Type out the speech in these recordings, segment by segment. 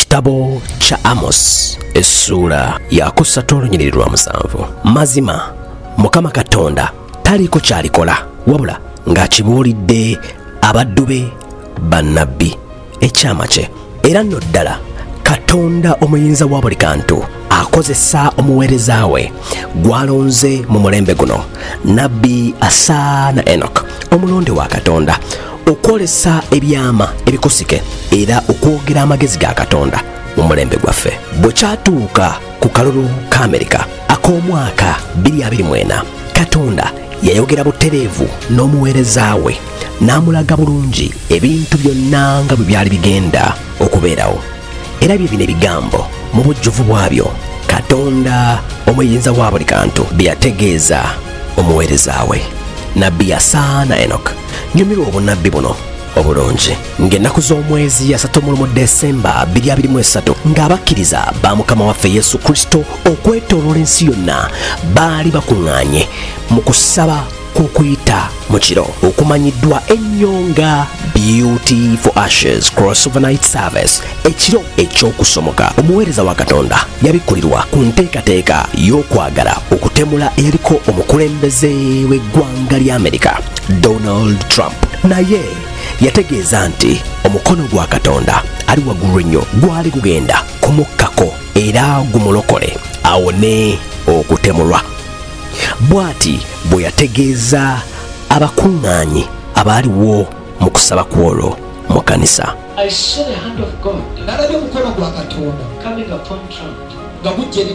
Ekitabo kya Amos essula ya 3:7. Mazima Mukama Katonda taliko kyalikola wabula ng'akibuulidde abaddu be bannabbi ekyama kye. Era nno ddala Katonda omuyinza wa buli kantu akozesa omuweereza we gw'alonze mu mulembe guno, nabbi asaana Enoch omulonde wa Katonda, okwolesa ebyama ebikusike era okwogera amagezi ga Katonda mu mulembe gwaffe. Bwe kyatuuka ku kalulu ka Amerika ak'omwaka 2024, Katonda yayogera butereevu n'omuweereza we n'amulaga bulungi ebintu byonna nga bwe byali bigenda okubeerawo. Era bye bino ebigambo mu bujjuvu bwabyo Katonda omuyinza wa buli kantu bye yategeeza omuweereza we nabbi asaana Enoch. Nyumirwa obunnabbi buno obulungi ng'ennaku z'omwezi 3 Desemba 2023 ng'abakkiriza ba Mukama waffe Yesu Kristo okwetooloola ensi yonna baali bakuŋŋaanye mu kusaba kw'okuyita mu kiro okumanyiddwa ennyo nga Beauty for Ashes Crossover Night Service, ekiro eky'okusomoka. Omuweereza wa Katonda yabikkulirwa ku nteekateeka y'okwagala okutemula eriko omukulembeze w'eggwanga lya Amerika Donald Trump, naye yategeeza nti omukono gwa Katonda ali waggulu ennyo gwali gugenda kumukkako era gumulokole awone okutemulwa. Bw'ati bwe yategeeza abakuŋŋaanyi abaaliwo mu kusaba kwolwo mu kanisa. I saw the hand of God coming upon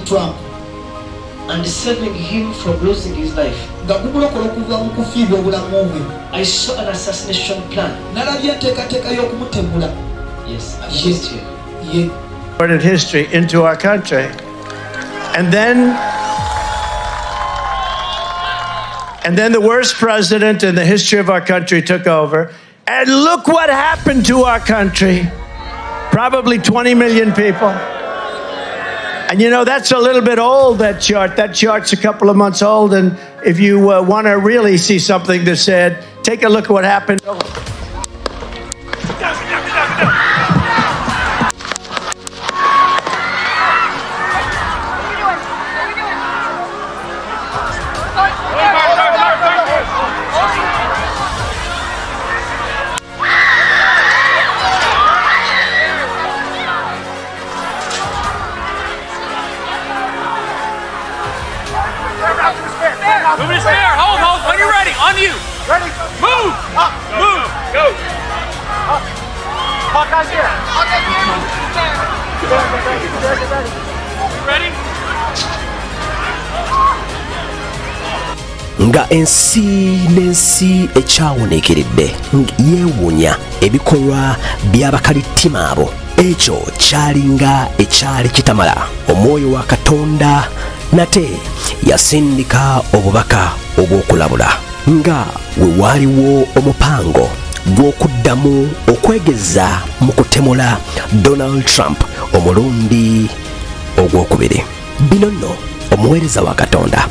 Trump and saving him from losing his life. I saw an assassination plan. Yes, against him. Recorded history into our country. And then the worst president in the history of our country took over. And look what happened to our country. Probably 20 million people. And you know, that's a little bit old, that chart. That chart's a couple of months old. And if you want to really see something that's said, take a look at what happened. Move it there. Hold. When you're ready. On you. Ready? Move. Up. Move. Go. Up. Hawkeye's here. Ready? Nga ensi n'ensi ekyawonekeredde yeewuunya ebikolwa by'abakalittima abo, ekyo kyalinga ekyali kitamala. Omwoyo wa Katonda nate yasindika obubaka obw'okulabula nga we waaliwo omupango gw'okuddamu okwegeza mu kutemula Donald Trump omulundi ogwokubiri. Bino nno omuweereza wa Katonda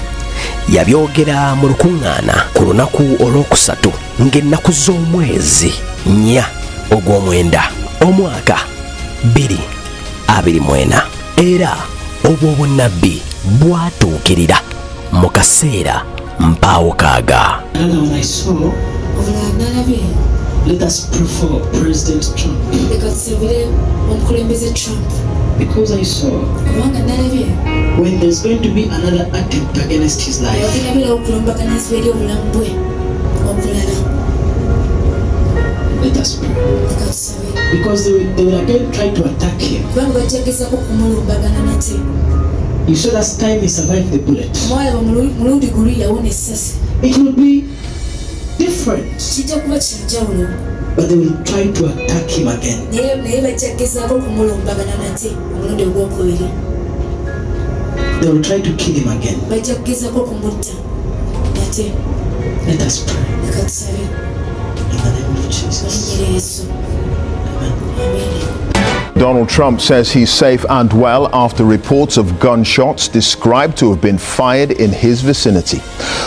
yabyogera mu lukuŋŋaana ku lunaku olwokusatu ng'ennaku z'omwezi 4 ogw'omwenda omwaka 2024, era obwo obunnabbi bwatuukirira mu kaseera mpaawukaaga. Let us pray for President Trump. Because I saw when there's going to be another attempt against his life, let us pray. Because they will again try to attack him. You saw last time he survived the bullet. It will be different. But they will try to attack him again. They will try to kill him again. Let us pray. In the name of Jesus. Donald Trump says he's safe and well after reports of gunshots described to have been fired in his vicinity.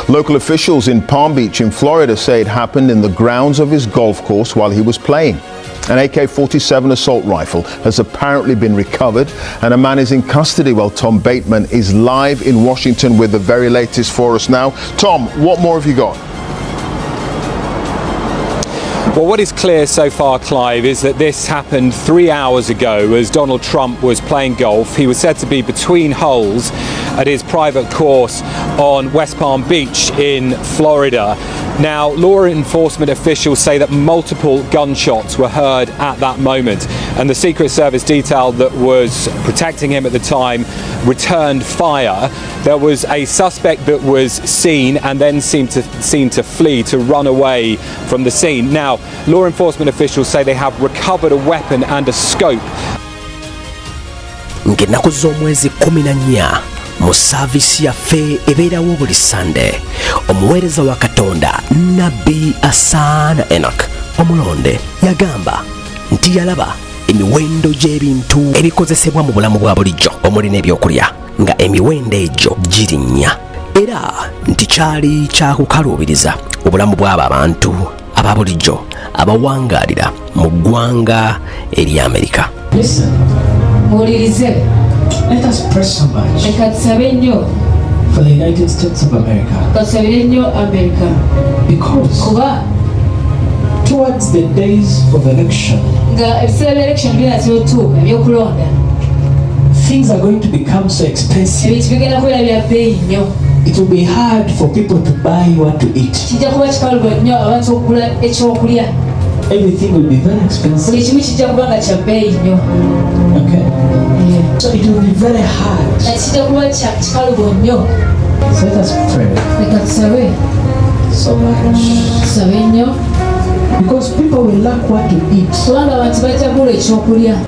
Local officials in Palm Beach in Florida say it happened in the grounds of his golf course while he was playing. An AK-47 assault rifle has apparently been recovered, and a man is in custody while Tom Bateman is live in Washington with the very latest for us now. Tom, what more have you got? Well, what is clear so far, Clive, is that this happened 3 hours ago as Donald Trump was playing golf. He was said to be between holes at his private course on West Palm Beach in Florida. Now, law enforcement officials say that multiple gunshots were heard at that moment, and the Secret Service detail that was protecting him at the time returned fire. There was a suspect that was seen and then seemed to flee, to run away from the scene. Now, law enforcement officials say they have recovered a weapon and a scope. Ng'ennaku z'omwezi 14 mu saavisi yaffe ebeerawo buli Sande, omuweereza wa Katonda Nabbi Asana Enoch omulonde yagamba nti yalaba emiwendo gy'ebintu ebikozesebwa mu bulamu bwa bulijjo omuli n'ebyokulya nga emiwendo egyo girinnya, era nti kyali kyakukaluubiriza obulamu bw'abo abantu aba bulijjo abawangaalira mu ggwanga erya Amerika. Listen, let us press so much for the United States of America, because towards the days of election, things are going to become so expensive. It will be hard for people to buy what to eat. Everything will be very expensive. Okay? Yeah. So it will be very hard. So let us pray so much. Because people will lack what to eat.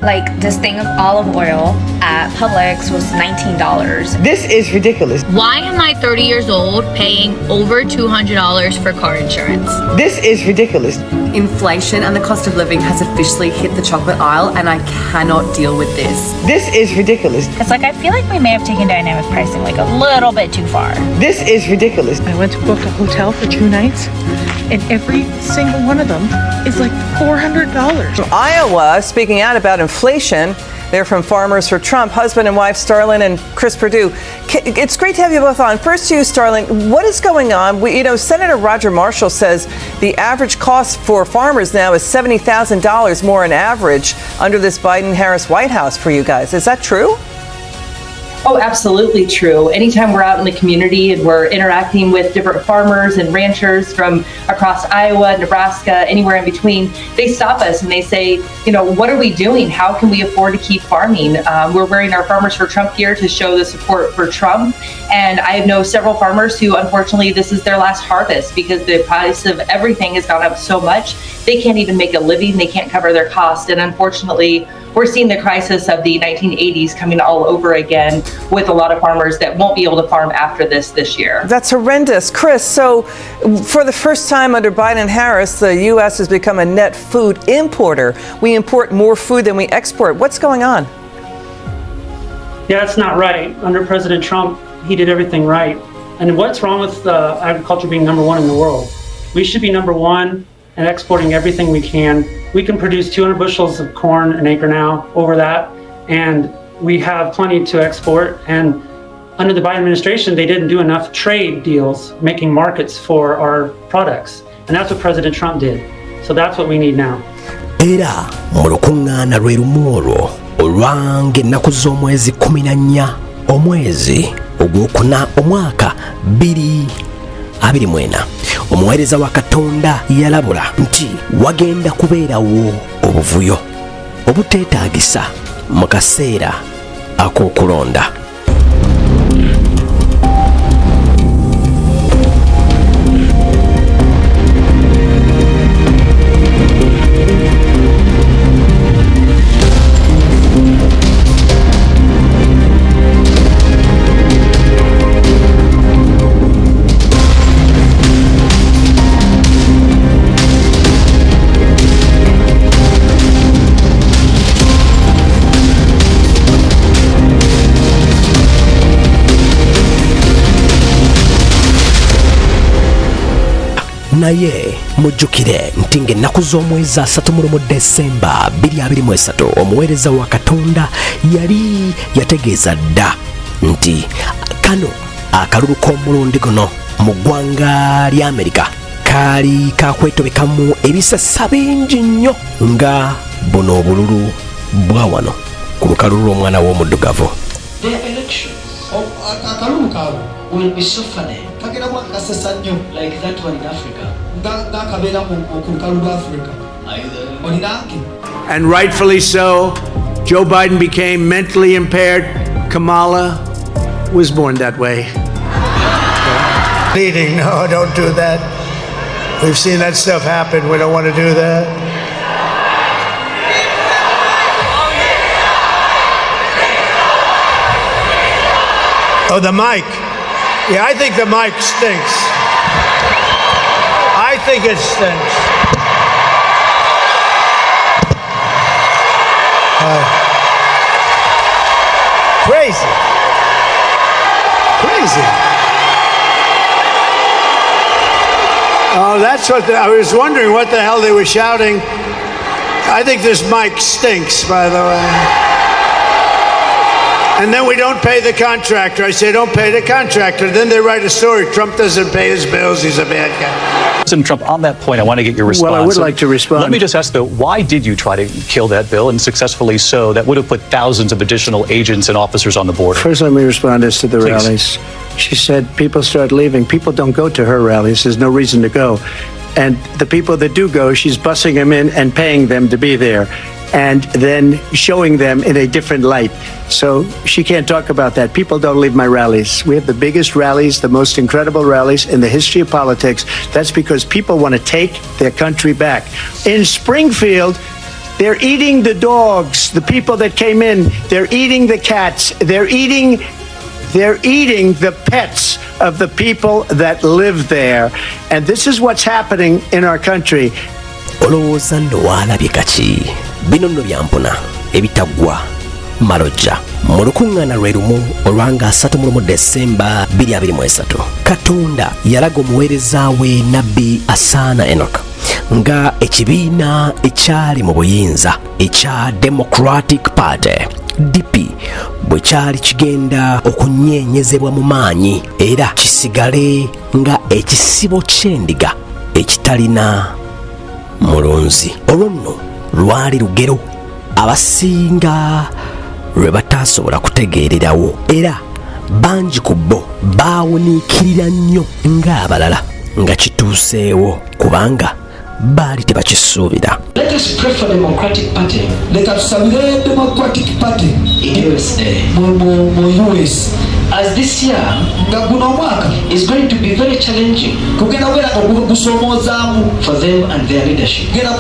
Like this thing of olive oil at Publix was $19. This is ridiculous. Why am I 30 years old paying over $200 for car insurance? This is ridiculous. Inflation and the cost of living has officially hit the chocolate aisle, and I cannot deal with this. This is ridiculous. It's like I feel like we may have taken dynamic pricing like a little bit too far. This is ridiculous. I went to book a hotel for 2 nights, and every single one of them is like $400. From Iowa, speaking out about inflation, they're from Farmers for Trump, husband and wife Starlin and Chris Perdue. It's great to have you both on. First to you, Starlin, what is going on? Senator Roger Marshall says the average cost for farmers now is $70,000 more on average under this Biden-Harris White House for you guys. Is that true? Oh, absolutely true. Anytime we're out in the community and we're interacting with different farmers and ranchers from across Iowa, Nebraska, anywhere in between, they stop us and they say, what are we doing? How can we afford to keep farming? We're wearing our Farmers for Trump gear to show the support for Trump. And I know several farmers who, unfortunately, this is their last harvest because the price of everything has gone up so much. They can't even make a living. They can't cover their cost. And unfortunately, we're seeing the crisis of the 1980s coming all over again with a lot of farmers that won't be able to farm after this year. That's horrendous. Chris, so for the first time under Biden and Harris, the U.S. has become a net food importer. We import more food than we export. What's going on? Yeah, that's not right. Under President Trump, he did everything right. And what's wrong with agriculture being number one in the world? We should be number one and exporting everything we can. We can produce 200 bushels of corn an acre now, over that, and we have plenty to export. And under the Biden administration, they didn't do enough trade deals, making markets for our products. And that's what President Trump did. So that's what we need now. Era mu lukuŋŋaana lwe lumu olwo olwanga ennaku z'omwezi 14 omwezi ogwokuna omwaka 2024, omuweereza wa Katonda yalabula nti wagenda kubeerawo obuvuyo obuteetaagisa mu kaseera ak'okulonda. naye mujjukire nti ng'ennaku z'omwezi 31 Desemba 2023 omuweereza wa Katonda yali yategeeza dda nti kano akalulu k'omulundi guno mu ggwanga lya Amerika kaali kakwetobekamu ebisasa bingi nnyo nga buno obululu bwa wano ku lukalulu lw'omwana w'omuddugavu. Their elections akalulu kaabwe will be softening kagenda kuba kasesa nnyo like that one in Africa ng'akabeera ku lukalulu lwa Africa. Olinange? And rightfully so. Joe Biden became mentally impaired. Kamala was born that way. Bleeding, no, don't do that. We've seen that stuff happen. We don't want to do that. Oh, the mic. Yeah, I think the mic stinks. I think it stinks. Crazy. Crazy. Oh, that's what I was wondering what the hell they were shouting. I think this mic stinks, by the way. And then we don't pay the contractor. I say, don't pay the contractor. Then they write a story. Trump doesn't pay his bills. He's a bad guy. President Trump, on that point, I want to get your response. Well, I would like to respond. Let me just ask, though, why did you try to kill that bill, and successfully so? That would have put thousands of additional agents and officers on the border. First, let me respond as to the rallies. She said people start leaving. People don't go to her rallies. There's no reason to go. And the people that do go, she's bussing them in and paying them to be there, and then showing them in a different light. So she can't talk about that. People don't leave my rallies. We have the biggest rallies, the most incredible rallies in the history of politics. That's because people want to take their country back. In Springfield, they're eating the dogs, the people that came in. They're eating the cats. They're eating the pets of the people that live there. And this is what's happening in our country. Olowooza nno waalabye kaki bino nno byampuna ebitaggwa malojja mu lukuŋŋaana lwe lumu olwanga 31 Desemba 2023 Katonda yalaga omuweereza we nabbi Asana Enoch nga ekibiina ekyali mu buyinza ekya Democratic Party DP bwe kyali kigenda okunyeenyezebwa mu maanyi era kisigale nga ekisibo ky'endiga ekitalina mulunzi. Olwo nno lwali lugero abasinga lwe bataasobola kutegeererawo era bangi ku bo baawuniikirira nnyo ng'abalala nga kituuseewo kubanga baali tebakisuubira. Let us pray for Democratic Party. Leka tusabire Democratic Party in USA. Mu US. As this year is going to be very challenging for them and their leadership. They are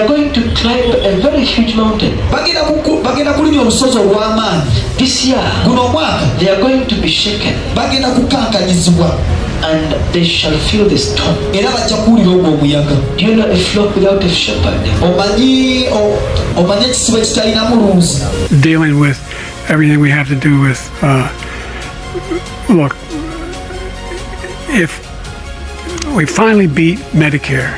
going to climb a very huge mountain. This year, they are going to be shaken. And they shall feel the storm. Do you know a flock without a shepherd? Dealing with everything we have to do with, look, if we finally beat Medicare.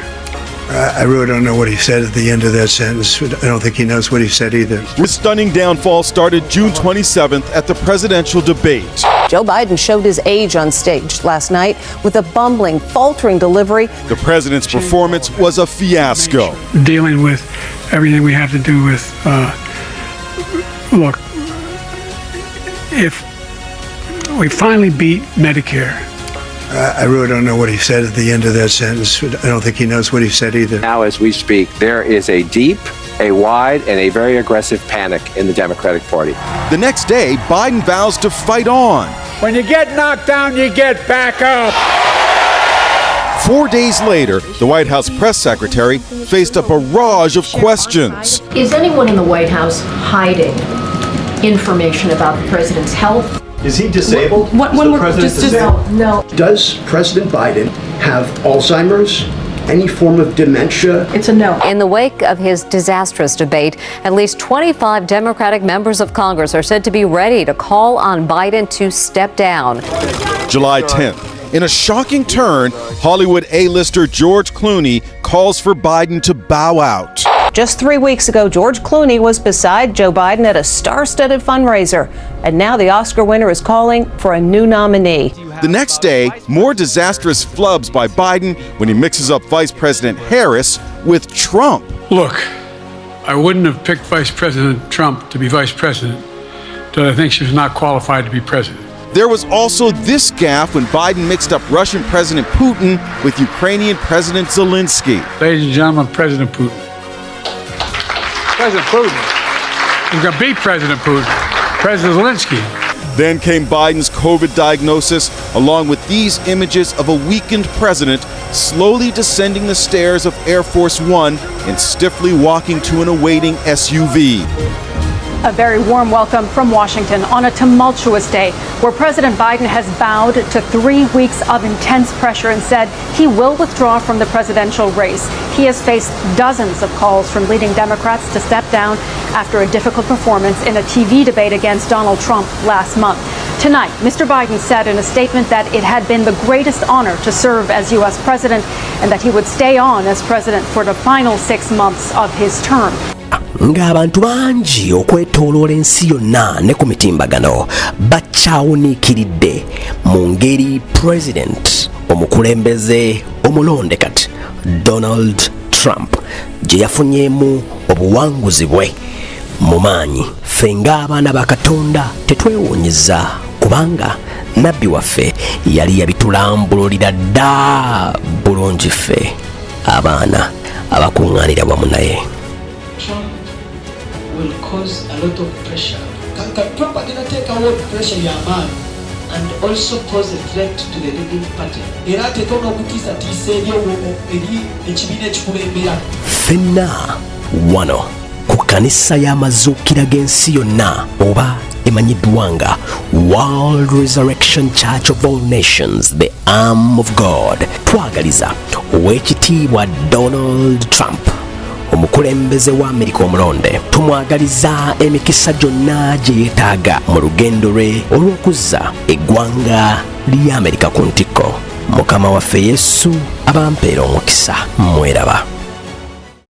I really don't know what he said at the end of that sentence. I don't think he knows what he said either. His stunning downfall started June 27th at the presidential debate. Joe Biden showed his age on stage last night with a bumbling, faltering delivery. The president's performance was a fiasco. Dealing with everything we have to do with, look, if we finally beat Medicare. I really don't know what he said at the end of that sentence. I don't think he knows what he said either. Now, as we speak, there is a deep, a wide, and a very aggressive panic in the Democratic Party. The next day, Biden vows to fight on. When you get knocked down, you get back up. 4 days later, the White House press secretary faced a barrage of questions. Is anyone in the White House hiding information about the president's health? Is he disabled? Is the president disabled? No. Does President Biden have Alzheimer's? Any form of dementia? It's a no. In the wake of his disastrous debate, at least 25 Democratic members of Congress are said to be ready to call on Biden to step down. July 10th, In a shocking turn, Hollywood A-lister George Clooney calls for Biden to bow out. Just 3 weeks ago, George Clooney was beside Joe Biden at a star-studded fundraiser. And now the Oscar winner is calling for a new nominee. The next day, more disastrous flubs by Biden when he mixes up Vice President Harris with Trump. Look, I wouldn't have picked Vice President Trump to be vice president, but I think she was not qualified to be president. There was also this gaffe when Biden mixed up Russian President Putin with Ukrainian President Zelensky. Ladies and gentlemen, President Putin. President Putin. He's going to beat President Putin. President Zelensky. Then came Biden's COVID diagnosis, along with these images of a weakened president slowly descending the stairs of Air Force One and stiffly walking to an awaiting SUV. A very warm welcome from Washington on a tumultuous day where President Biden has bowed to 3 weeks of intense pressure and said he will withdraw from the presidential race. He has faced dozens of calls from leading Democrats to step down after a difficult performance in a TV debate against Donald Trump last month. Tonight, Mr. Biden said in a statement that it had been the greatest honor to serve as U.S. president and that he would stay on as president for the final 6 months of his term. Ng'abantu bangi okwetooloola ensi yonna ne ku mitimbagano bakyawuniikiridde mu ngeri president omukulembeze omulonde kati Donald Trump gye yafunyeemu obuwanguzi bwe mu maanyi. Ffe ng'abaana ba Katonda tetwewuunyiza kubanga nabbi waffe yali yabitulambululira dda bulungi ffe abaana abakuŋŋaanira wamu naye. Will cause a lot of pressure. Trump agenda take away pressure ya man and also pose a threat to the leading party. Era ateka n'okutiisa tiisa eri ekibiina ekikulembera. Ffenna wano ku kkanisa y'amazuukira g'ensi yonna oba emanyiddwa nga World Resurrection Church of All Nations, the Arm of God, twagaliza Oweekitiibwa Donald Trump, omukulembeze wa Amerika omulonde. Tumwagaliza emikisa gyonna gye yeetaaga mu lugendo lwe olw'okuzza eggwanga lya Amerika ku ntikko. Mukama waffe Yesu abampeera omukisa. Mweraba.